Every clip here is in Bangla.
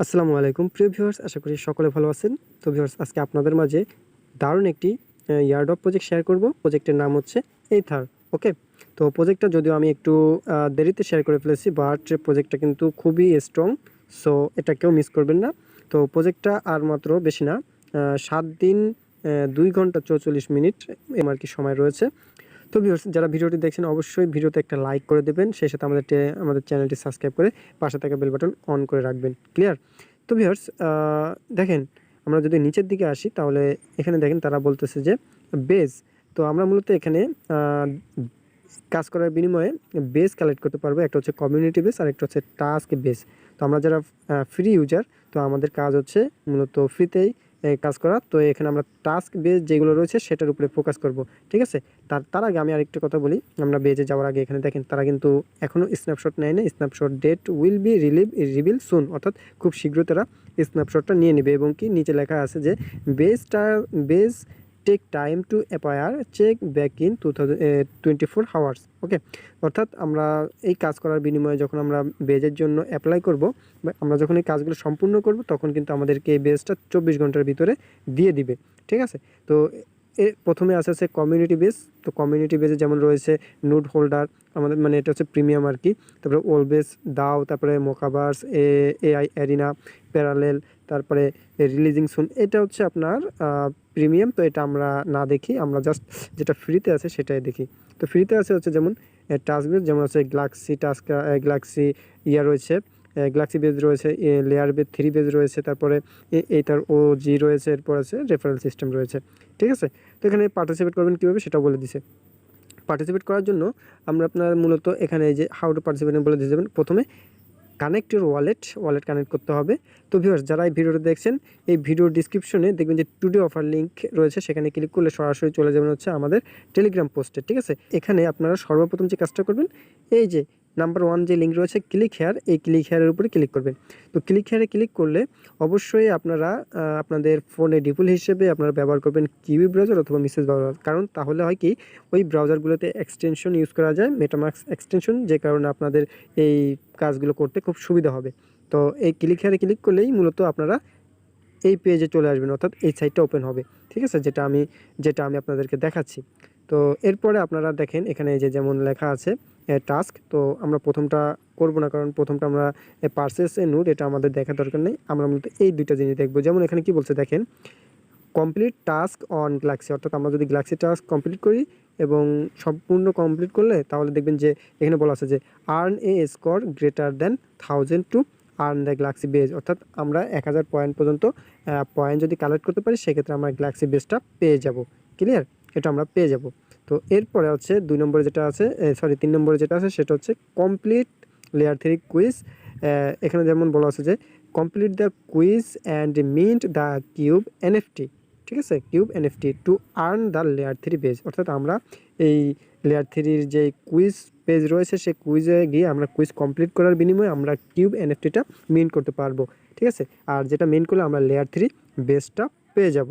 আসসালামু আলাইকুম প্রিয় ভিউয়ার্স, আশা করি সকলে ভালো আছেন। তো ভিউয়ার্স, আজকে আপনাদের মাঝে দারুণ একটি ইয়ারড্রপ প্রজেক্ট শেয়ার করব। প্রজেক্টের নাম হচ্ছে এইথার। ওকে, তো প্রজেক্টটা যদিও আমি একটু দেরিতে শেয়ার করে ফেলেছি, বাট প্রজেক্টটা কিন্তু খুবই স্ট্রং। সো এটা কেউ মিস করবেন না। তো প্রজেক্টটা আর মাত্র বেশি না, 7 দিন 2 ঘন্টা 44 মিনিট আর কি সময় রয়েছে। তো ভিউয়ার্স, যারা ভিডিওটি দেখছেন অবশ্যই ভিডিওতে একটা লাইক করে দেবেন, সেই সাথে আমাদের চ্যানেলটি সাবস্ক্রাইব করে পাশে থাকা বেল বাটন অন করে রাখবেন। ক্লিয়ার? তো ভিউয়ার্স, দেখেন, আমরা যদি নিচের দিকে আসি তাহলে এখানে দেখেন তারা বলতেছে যে বেজ। তো আমরা মূলত এখানে কাজ করার বিনিময়ে বেজ কালেক্ট করতে পারবো। একটা হচ্ছে কমিউনিটি বেস আর একটা হচ্ছে টাস্ক বেস। তো আমরা যারা ফ্রি ইউজার, তো আমাদের কাজ হচ্ছে মূলত ফ্রিতেই কাজ করা। তো এখানে আমরা টাস্ক বেস যেগুলো রয়েছে সেটার উপরে ফোকাস করব। ঠিক আছে? তার আগে আমি আরেকটা কথা বলি। আমরা বেজে যাওয়ার আগে এখানে দেখেন তারা কিন্তু এখনও স্ন্যাপশট নেয় না। Snapshot date will be reveal soon, অর্থাৎ খুব শীঘ্রই তারা স্ন্যাপশটটা নিয়ে নেবে। এবং কি নিচে লেখা আছে যে page take time to appear, check back in 24 hours. Okay, অর্থাৎ আমরা এই কাজ করার বিনিময়ে যখন আমরা বেজের জন্য অ্যাপ্লাই করব, আমরা যখন এই কাজগুলো সম্পূর্ণ করব, তখন কিন্তু আমাদেরকে এই বেজটা 24 ঘন্টার ভিতরে দিয়ে দিবে। ঠিক আছে? তো প্রথমে আছে কমিউনিটি বেস। তো কমিউনিটি বেসে যেমন রয়েছে নোড হোল্ডার, আমাদের মানে এটা হচ্ছে প্রিমিয়াম আর কি। তারপরে ওলবেস, দাও, তারপরে মোকাবার্স, এআই অ্যারিনা, প্যারালেল, তারপরে রিলিজিং সুন। এটা হচ্ছে আপনার প্রিমিয়াম। তো এটা আমরা না দেখি, আমরা জাস্ট যেটা ফ্রিতে আছে সেটাই দেখি। তো ফ্রিতে আছে হচ্ছে যেমন টাস্ক বেস, যেমন আছে গ্লাক্সি ইয়া রয়েছে, গ্লাক্সি বেজ রয়েছে, লেয়ার বেজ 3 বেজ রয়েছে, তারপরে এইটার OG রয়েছে, এরপর আছে রেফারেল সিস্টেম রয়েছে। ঠিক আছে? তো এখানে পার্টিসিপেট করবেন কীভাবে সেটা বলে দিছে। পার্টিসিপেট করার জন্য আমরা আপনার মূলত এখানে এই যে হাউ টু পার্টিসিপেট বলে দিয়ে যাবেন। প্রথমে কানেক্ট ইউর ওয়ালেট কানেক্ট করতে হবে। তো ভিউয়ার্স, যারা এই ভিডিওটা দেখছেন, এই ভিডিওর ডিসক্রিপশনে দেখবেন যে টুডে অফার লিঙ্ক রয়েছে, সেখানে ক্লিক করলে সরাসরি চলে যাবেন হচ্ছে আমাদের টেলিগ্রাম পোস্টে। ঠিক আছে? এখানে আপনারা সর্বপ্রথম যে কাজটা করবেন, এই যে নাম্বার 1 যে লিঙ্ক রয়েছে ক্লিক হেয়ার, এই ক্লিক হেয়ারের উপরে ক্লিক করবেন। তো ক্লিক হেয়ারে ক্লিক করলে অবশ্যই আপনারা আপনাদের ফোনে ডিফল্ট হিসেবে আপনারা ব্যবহার করবেন কিউই ব্রাউজার অথবা মিসেস ব্রাউজার। কারণ তাহলে হয় কি, ওই ব্রাউজারগুলোতে এক্সটেনশন ইউজ করা যায়, মেটামাস্ক এক্সটেনশন, যে কারণে আপনাদের এই কাজগুলো করতে খুব সুবিধা হবে। তো এই ক্লিক হেয়ারে ক্লিক করলেই মূলত আপনারা এই পেজে চলে আসবেন, অর্থাৎ এই সাইটটা ওপেন হবে। ঠিক আছে? যেটা আমি আপনাদেরকে দেখাচ্ছি। তো এরপরে আপনারা দেখেন এখানে যে যেমন লেখা আছে টাস্ক। তো আমরা প্রথমটা করব না, কারণ প্রথমটা আমরা পারচেস এ নোড, এটা আমাদের দেখার দরকার নেই। আমরা মূলত এই দুইটা জিনিস দেখব। যেমন এখানে কি বলছে দেখেন, কমপ্লিট টাস্ক অন গ্যালাক্সি, অর্থাৎ আমরা যদি গ্যালাক্সি টাস্ক কমপ্লিট করি এবং সম্পূর্ণ কমপ্লিট করলে তাহলে দেখবেন যে এখানে বলা আছে যে earn a score greater than 1000 to earn the galaxy badge, অর্থাৎ আমরা 1000 পয়েন্ট পর্যন্ত পয়েন্ট যদি কালেক্ট করতে পারি, সেক্ষেত্রে আমরা গ্যালাক্সি বেজটা পেয়ে যাব। ক্লিয়ার? এটা আমরা পেয়ে যাব। তো এরপরে হচ্ছে 2 নম্বরে যেটা আছে, 3 নম্বরে যেটা আছে সেটা হচ্ছে কমপ্লিট লেয়ার 3 কুইজ। এখানে যেমন বলা আছে যে complete the quiz and mint the cube NFT। ঠিক আছে? Cube NFT two earn the layer 3 page, অর্থাৎ আমরা এই লেয়ার 3-র যে কুইজ পেজ রয়েছে, সেই কুইজে গিয়ে আমরা কুইজ কমপ্লিট করার বিনিময়ে আমরা কিউব NFTটা মিন্ট করতে পারবো। ঠিক আছে? আর যেটা মিন্ট করলে আমরা লেয়ার 3 বেজটা পেয়ে যাব।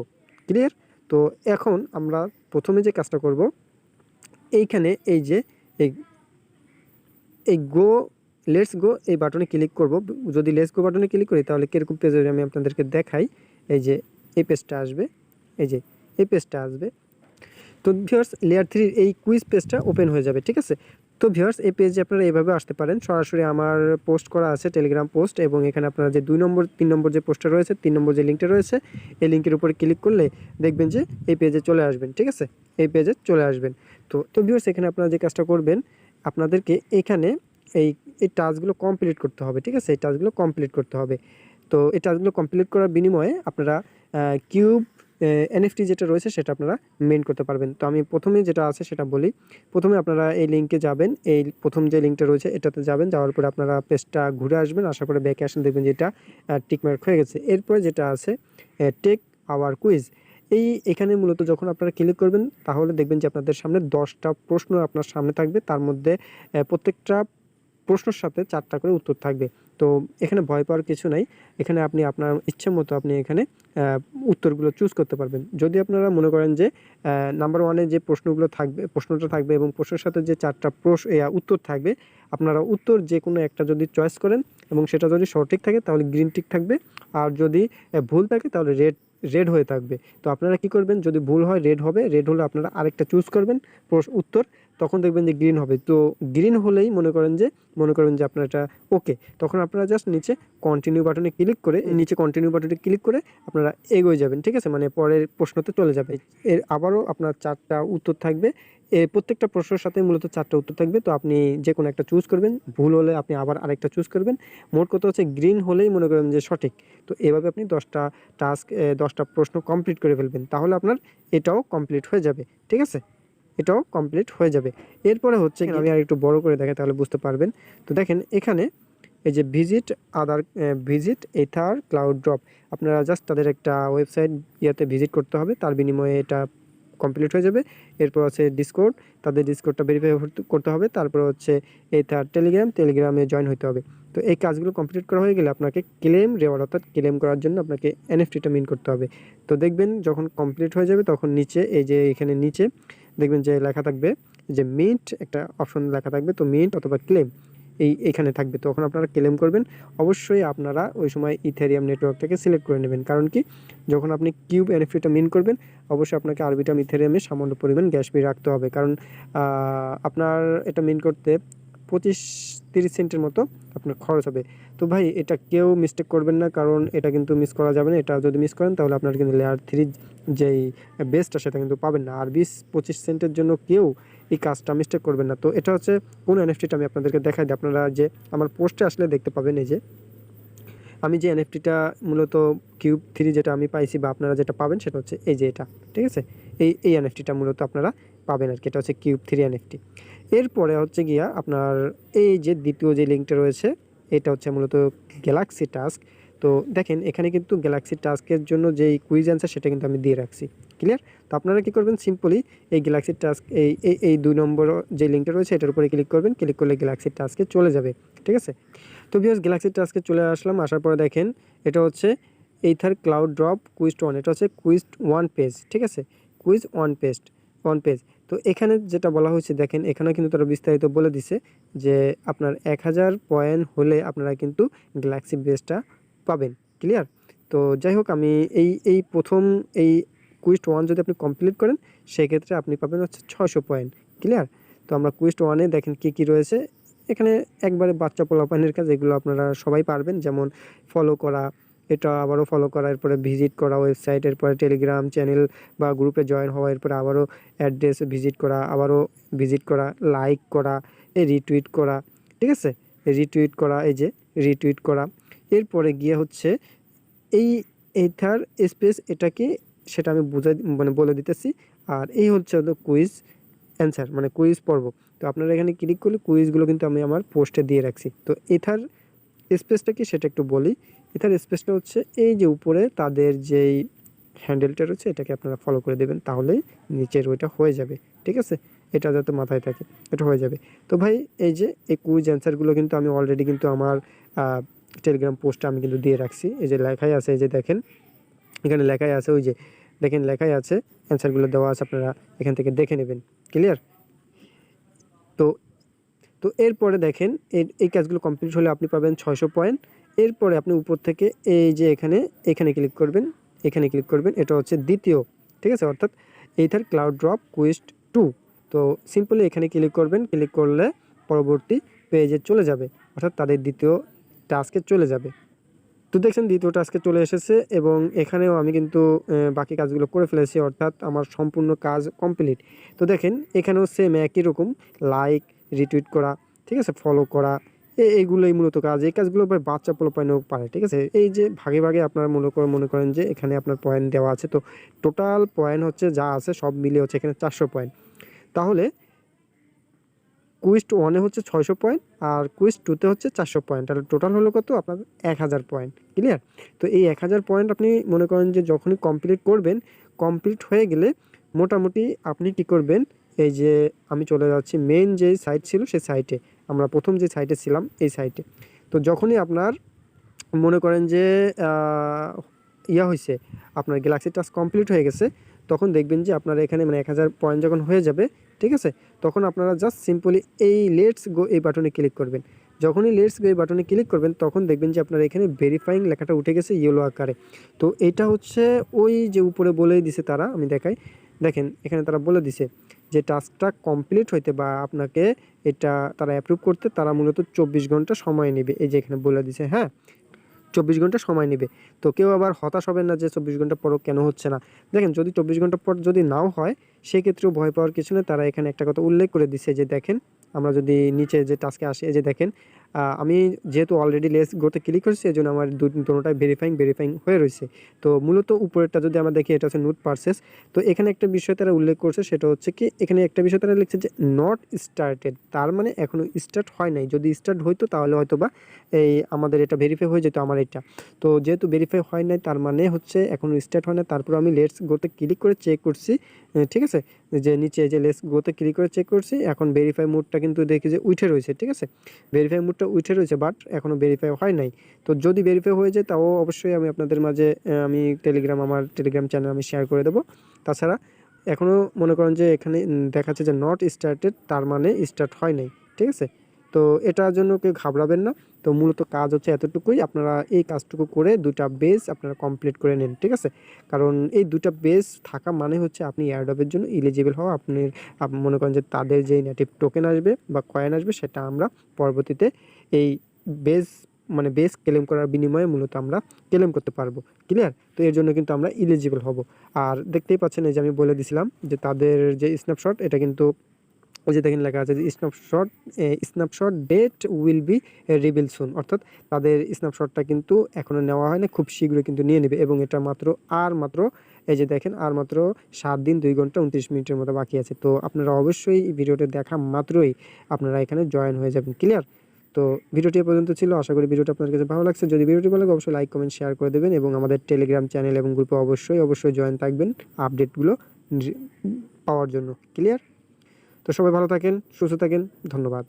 ক্লিয়ার? তো এখন আমরা প্রথমে যে কাজটা করব, এইখানে এই যে এই লেটস গো এই বাটনে ক্লিক করব। যদি লেটস গো বাটনে ক্লিক করি তাহলে কীরকম পেজ হবে আমি আপনাদেরকে দেখাই। এই যে এই পেজটা আসবে, এই যে এই পেজটা আসবে। তো ভিউয়ার্স, লেয়ার 3-র এই কুইজ পেজটা ওপেন হয়ে যাবে। ঠিক আছে? তো ভিউয়ার্স, এই পেজে আপনারা এইভাবে আসতে পারেন। সরাসরি আমার পোস্ট করা আছে টেলিগ্রাম পোস্ট, এবং এখানে আপনারা যে 2 নম্বর 3 নম্বর যে পোস্টটা রয়েছে, 3 নম্বর যে লিঙ্কটা রয়েছে, এই লিঙ্কের উপরে ক্লিক করলে দেখবেন যে এই পেজে চলে আসবেন। ঠিক আছে? এই পেজে চলে আসবেন। তো ভিউয়ার্স, এখানে আপনারা যে কাজটা করবেন, আপনাদেরকে এখানে এই টাস্কগুলো কমপ্লিট করতে হবে। ঠিক আছে? এই টাস্কগুলো কমপ্লিট করতে হবে। তো এই টাস্কগুলো কমপ্লিট করার বিনিময়ে আপনারা কিউব NFT যেটা রয়েছে সেটা আপনারা মেইন করতে পারবেন। তো আমি প্রথমেই যেটা আছে সেটা বলি। প্রথমে আপনারা এই লিঙ্কে যাবেন, এই প্রথম যে লিঙ্কটা রয়েছে এটাতে যাবেন, যাওয়ার পরে আপনারা পেজটা ঘুরে আসবেন, আসার পরে ব্যাকে আসেন, দেখবেন যে এটা টিকমার্ক হয়ে গেছে। এরপরে যেটা আছে টেক আওয়ার কুইজ, এখানে মূলত যখন আপনারা ক্লিক করবেন তাহলে দেখবেন যে আপনাদের সামনে 10টা প্রশ্ন আপনার সামনে থাকবে। তার মধ্যে প্রত্যেকটা প্রশ্নের সাথে 4টা করে উত্তর থাকবে। তো এখানে ভয় পাওয়ার কিছু নাই। এখানে আপনি আপনার ইচ্ছে মতো আপনি এখানে উত্তরগুলো চুজ করতে পারবেন। যদি আপনারা মনে করেন যে নাম্বার 1-এ যে প্রশ্নটা থাকবে এবং প্রশ্নের সাথে যে 4টা উত্তর থাকবে, আপনারা উত্তর যে কোনো একটা যদি চয়েস করেন এবং সেটা যদি সঠিক থাকে তাহলে গ্রিন টিক থাকবে, আর যদি ভুল থাকে তাহলে রেড হয়ে থাকবে। তো আপনারা কি করবেন, যদি ভুল হয় রেড হবে, রেড হলে আপনারা আরেকটা চুজ করবেন উত্তর, তখন দেখবেন যে গ্রিন হবে। তো গ্রিন হলেই মনে করবেন যে আপনার এটা ওকে, তখন আপনারা জাস্ট নিচে কন্টিনিউ বাটনে ক্লিক করে আপনারা এগিয়ে যাবেন, ঠিক আছে, মানে পরের প্রশ্নতে চলে যাবে। এর আবারও আপনার 4টা উত্তর থাকবে, প্রত্যেকটা প্রশ্নের সাথে মূলত 4টা উত্তর থাকবে। তো আপনি যে কোনো একটা চুজ করবেন, ভুল হলে আপনি আবার আরেকটা চুজ করবেন। মোট কথা হচ্ছে গ্রিন হলেই মনে করেন যে সঠিক। তো এভাবে আপনি 10টা প্রশ্ন কমপ্লিট করে ফেলবেন, তাহলে আপনার এটাও কমপ্লিট হয়ে যাবে, ঠিক আছে, এটাও কমপ্লিট হয়ে যাবে। এরপরে হচ্ছে আমি আর একটু বড় করে দেখাই তাহলে বুঝতে পারবেন। তো দেখেন এখানে এই যে ভিজিট এথার ক্লাউড ড্রপ, আপনারা জাস্ট তাদের একটা ওয়েবসাইট ভিজিট করতে হবে, তার বিনিময়ে এটা কমপ্লিট হয়ে যাবে। এরপর আছে ডিসকর্ড, তাদের ডিসকর্ডটা ভেরিফাই করতে হবে। তারপর হচ্ছে এথার টেলিগ্রামে জয়েন হতে হবে। তো এই কাজগুলো কমপ্লিট করা হয়ে গেলে আপনাকে ক্লেম রেওয়ার্ড, অর্থাৎ ক্লেম করার জন্য আপনাকে এনএফটিটা মিন করতে হবে। তো দেখবেন যখন কমপ্লিট হয়ে যাবে তখন নিচে এই যে এখানে নিচে দেখবেন যে লেখা থাকবে যে মিন্ট, একটা অপশন লেখা থাকবে। তো মিন্ট অথবা ক্লেম এইখানে থাকবে, তখন আপনারা ক্লেম করবেন। অবশ্যই আপনারা ওই সময় ইথেরিয়াম নেটওয়ার্ক থেকে সিলেক্ট করে নেবেন, কারণ কি যখন আপনি কিউব এনএফটিটা মিন করবেন অবশ্যই আপনাকে আরবিটাম ইথেরিয়ামে সামান্য পরিমাণ গ্যাস ফি রাখতে হবে, কারণ আপনার এটা মিন করতে 25-30 সেন্টের মতো আপনার খরচ হবে। তো ভাই এটা কেউ মিস্টেক করবেন না, কারণ এটা কিন্তু মিস করা যাবে না। এটা যদি মিস করেন তাহলে আপনার কিন্তু লেয়ার 3 যেই বেসটা সেটা কিন্তু পাবেন না। আর 20-25 সেন্টের জন্য কেউ এই কাজটা মিস্টেক করবেন না। তো এটা হচ্ছে কোন এনএফটিটা আমি আপনাদেরকে দেখাই দিই, আপনারা যে আমার পোস্টে আসলে দেখতে পাবেন। এই যে আমি যে এনএফটিটা মূলত কিউব 3 যেটা আমি পাইছি বা আপনারা যেটা পাবেন সেটা হচ্ছে এই যে এটা, ঠিক আছে, এই এনএফটিটা মূলত আপনারা পাবেন আর কি, এটা হচ্ছে কিউব 3 এনএফটি। এরপরে হচ্ছে গিয়া আপনার এই যে দ্বিতীয় যে লিঙ্কটা রয়েছে এটা হচ্ছে মূলত গ্যালাক্সি টাস্ক। তো দেখেন এখানে কিন্তু গ্যালাক্সি টাস্কের জন্য যেই কুইজ অ্যান্সার সেটা কিন্তু আমি দিয়ে রাখছি, ক্লিয়ার। তো আপনারা কী করবেন, সিম্পলি এই গ্যালাক্সি টাস্ক এই 2 নম্বর যে লিঙ্কটা রয়েছে এটার উপরে ক্লিক করবেন, ক্লিক করলে গ্যালাক্সি টাস্কে চলে যাবে, ঠিক আছে। তো ভিউয়ার্স গ্যালাক্সি টাস্কে চলে আসলাম, আসার পরে দেখেন এটা হচ্ছে এইথার ক্লাউড ড্রপ কুইজ 1, এটা হচ্ছে কুইজ 1 পেজ, ঠিক আছে, কুইজ 1 পেজ। তো এখানে যেটা বলা হয়েছে দেখেন এখানে কিন্তু তারা বিস্তারিত বলে দিছে যে আপনার 1000 পয়েন্ট হলে আপনারা কিন্তু গ্যালাক্সি বেসটা পাবেন, ক্লিয়ার। তো যাই হোক আমি এই প্রথম এই কুইজ 1 যদি আপনি কমপ্লিট করেন সেক্ষেত্রে আপনি পাবেন হচ্ছে 600 পয়েন্ট, ক্লিয়ার। তো আমরা কুইজ 1-এ দেখেন কী রয়েছে এখানে, একবারে বাচ্চা পোলাপানের কাজ, এগুলো আপনারা সবাই পারবেন, যেমন ফলো করা, এটা আবারও ফলো করা, এরপরে ভিজিট করা ওয়েবসাইট, এরপরে টেলিগ্রাম চ্যানেল বা গ্রুপে জয়েন হওয়া, এরপরে আবারও অ্যাড্রেস ভিজিট করা, আবারও ভিজিট করা, লাইক করা, রিটুইট করা, ঠিক আছে, রিটুইট করা, এই যে রিটুইট করা। এরপরে গিয়ে হচ্ছে এইথার স্পেস এটাকে সেটা আমি বলে দিতেছি। আর এই হচ্ছে কুইজ অ্যান্সার, মানে কুইজ পর্ব। তো আপনারা এখানে ক্লিক করলে কুইজগুলো কিন্তু আমি আমার পোস্টে দিয়ে রাখছি। তো এথার স্পেসটা কি সেটা একটু বলি। এথার স্পেসটা হচ্ছে এই যে উপরে তাদের যেই হ্যান্ডেলটা রয়েছে এটাকে আপনারা ফলো করে দেবেন, তাহলেই নিচের ওইটা হয়ে যাবে, ঠিক আছে, এটা যাতে মাথায় থাকে, এটা হয়ে যাবে। তো ভাই এই যে এই কুইজ অ্যান্সারগুলো কিন্তু আমি অলরেডি কিন্তু আমার টেলিগ্রাম পোস্টে আমি কিন্তু দিয়ে রাখছি। এই যে লেখাই আছে, এই যে দেখেন এখানে লেখাই আছে, ওই যে দেখেন লেখাই আছে, অ্যান্সারগুলো দেওয়া আছে, আপনারা এখান থেকে দেখে নেবেন, ক্লিয়ার। তো তো এরপরে দেখেন এই কাজগুলো কমপ্লিট হলে আপনি পাবেন 600 পয়েন্ট। এরপরে আপনি উপর থেকে এই যে এখানে ক্লিক করবেন, এটা হচ্ছে দ্বিতীয়, ঠিক আছে, অর্থাৎ এইথার ক্লাউড ড্রপ কুইজ 2। তো সিম্পলি এখানে ক্লিক করবেন, ক্লিক করলে পরবর্তী পেজে চলে যাবে, অর্থাৎ তাদের দ্বিতীয় টাস্কে চলে যাবে। তো দেখছেন দ্বিতীয় টাস্কে চলে এসেছে এবং এখানেও আমি কিন্তু বাকি কাজগুলো করে ফেলেছি, অর্থাৎ আমার সম্পূর্ণ কাজ কমপ্লিট। তো দেখেন এখানেও সেম একই রকম লাইক, রিটুইট করা, ঠিক আছে, ফলো করা, এইগুলোই মূলত কাজ। এই কাজগুলো ভাই বাচ্চা পোলাপাইনও পারে, ঠিক আছে। এই যে ভাগে ভাগে আপনারা মনে করেন যে এখানে আপনার পয়েন্ট দেওয়া আছে, তো টোটাল পয়েন্ট হচ্ছে যা আছে সব মিলিয়ে হচ্ছে এখানে 400 পয়েন্ট। তাহলে কুইজ 1-এ হচ্ছে 600 পয়েন্ট আর কুইজ 2-তে হচ্ছে 400 পয়েন্ট, তাহলে টোটাল হলো কত আপনার 1000 পয়েন্ট, ক্লিয়ার। তো এই 1000 পয়েন্ট আপনি মনে করেন যে যখনই কমপ্লিট করবেন, কমপ্লিট হয়ে গেলে মোটামুটি আপনি কি করবেন, এই যে আমি চলে যাচ্ছি মেইন যে সাইট ছিল সেই সাইটে, আমরা প্রথম যে সাইটে ছিলাম এই সাইটে। তো যখনই আপনার মনে করেন যে হয়েছে আপনার গ্যালাক্সি টাস্ক কমপ্লিট হয়ে গেছে, তখন দেখবেন যে আপনার এখানে মানে 1000 পয়েন্ট যখন হয়ে যাবে, ঠিক আছে, তখন আপনারা জাস্ট সিম্পলি এই লেটস গো এই বাটনে ক্লিক করবেন। যখনই লেটস গো এই বাটনে ক্লিক করবেন তখন দেখবেন যে আপনার এখানে ভেরিফাইং লেখাটা উঠে গেছে ইয়েলো আকারে। তো এটা হচ্ছে ওই যে উপরে বলেই দিছে তারা, আমি দেখাই, দেখেন এখানে তারা বলে দিছে যে টাস্কটা কমপ্লিট হইতে বা আপনাকে এটা তারা অ্যাপ্রুভ করতে তারা মূলত 24 ঘন্টা সময় নেবে। এই যে এখানে বলে দিছে, হ্যাঁ 24 ঘন্টা সময় নেবে। তো কেউ আবার হতাশ হবেন না যে 24 ঘন্টা পরও কেন হচ্ছে না। দেখেন যদি 24 ঘন্টা পর যদি নাও হয় সেক্ষেত্রেও ভয় পাওয়ার কিছু নেই। তারা এখানে একটা কথা উল্লেখ করে দিছে যে দেখেন, আমরা যদি নিচে যে টাস্কে আসি, এই যে দেখেন আমি যেহেতু অলরেডি লেটস গোতে ক্লিক করেছি এজন্য আমার দুটোটাই ভেরিফাইং হয়ে রয়েছে। তো মূলত উপরেরটা যদি আমরা দেখি এটা হচ্ছে নোট পারচেস। তো এখানে একটা বিষয় তারা উল্লেখ করছে সেটা হচ্ছে কি, এখানে একটা বিষয় তারা লিখছে যে নট স্টার্টেড, তার মানে এখনও স্টার্ট হয় নাই। যদি স্টার্ট হইতো তাহলে হয়তো বা এই আমাদের এটা ভেরিফাই হয়ে যেত আমার এটা। তো যেহেতু ভেরিফাই হয় নাই তার মানে হচ্ছে এখনও স্টার্ট হয় না। তারপর আমি লেটস গোতে ক্লিক করে চেক করছি, ঠিক আছে, যে নিচে যে লেটস গোতে ক্লিক করে চেক করছি, এখন ভেরিফাই মোডটা কিন্তু দেখি যে উঠে রয়েছে, ঠিক আছে, ভেরিফাই মোডটা উঠে রয়েছে, বাট এখনও ভেরিফাই হয় নাই। তো যদি ভেরিফাই হয়ে যায় তাও অবশ্যই আমি আপনাদের মাঝে আমি আমার টেলিগ্রাম চ্যানেল আমি শেয়ার করে দেবো। তাছাড়া এখনও মনে করেন যে এখানে দেখাচ্ছে যে নট স্টার্টেড, তার মানে স্টার্ট হয় নাই, ঠিক আছে। তো এটার জন্য কেউ ঘাবড়াবেন না। তো মূলত কাজ হচ্ছে এতটুকুই, আপনারা এই কাজটুকু করে 2টা বেস আপনারা কমপ্লিট করে নিন, ঠিক আছে। কারণ এই 2টা বেস থাকা মানে হচ্ছে আপনি এয়ারড্রপের জন্য এলিজিবল হওয়া। আপনি মনে করেন যে তাদের যেই নেটিভ টোকেন আসবে বা কয়েন আসবে সেটা আমরা পরবর্তীতে এই বেস বেস ক্লেম করার বিনিময়ে মূলত আমরা ক্লেম করতে পারবো। ক্লিয়ার? তো এর জন্য কিন্তু আমরা এলিজিবল হব। আর দেখতেই পাচ্ছেন এই যে আমি বলে দিছিলাম যে তাদের যে স্ন্যাপশট, এটা কিন্তু ওই যে দেখেন লেখা আছে যে snapshot date will be reveal soon, অর্থাৎ তাদের স্ন্যাপশটটা কিন্তু এখনও নেওয়া হয় না, খুব শীঘ্রই কিন্তু নিয়ে নেবে। এবং এটা মাত্র এই যে দেখেন আর মাত্র 7 দিন 2 ঘন্টা 29 মিনিটের মতো বাকি আছে। তো আপনারা অবশ্যই ভিডিওটা দেখা মাত্রই আপনারা এখানে জয়েন হয়ে যাবেন। ক্লিয়ার? তো ভিডিওটি এ পর্যন্ত ছিল। আশা করি ভিডিওটা আপনার কাছে ভালো লাগছে। যদি ভিডিওটি ভালো লাগে অবশ্যই লাইক কমেন্ট শেয়ার করে দেবেন এবং আমাদের টেলিগ্রাম চ্যানেল এবং গ্রুপে অবশ্যই জয়েন থাকবেন আপডেটগুলো পাওয়ার জন্য। ক্লিয়ার? তো সবাই ভালো থাকেন, সুস্থ থাকেন, ধন্যবাদ।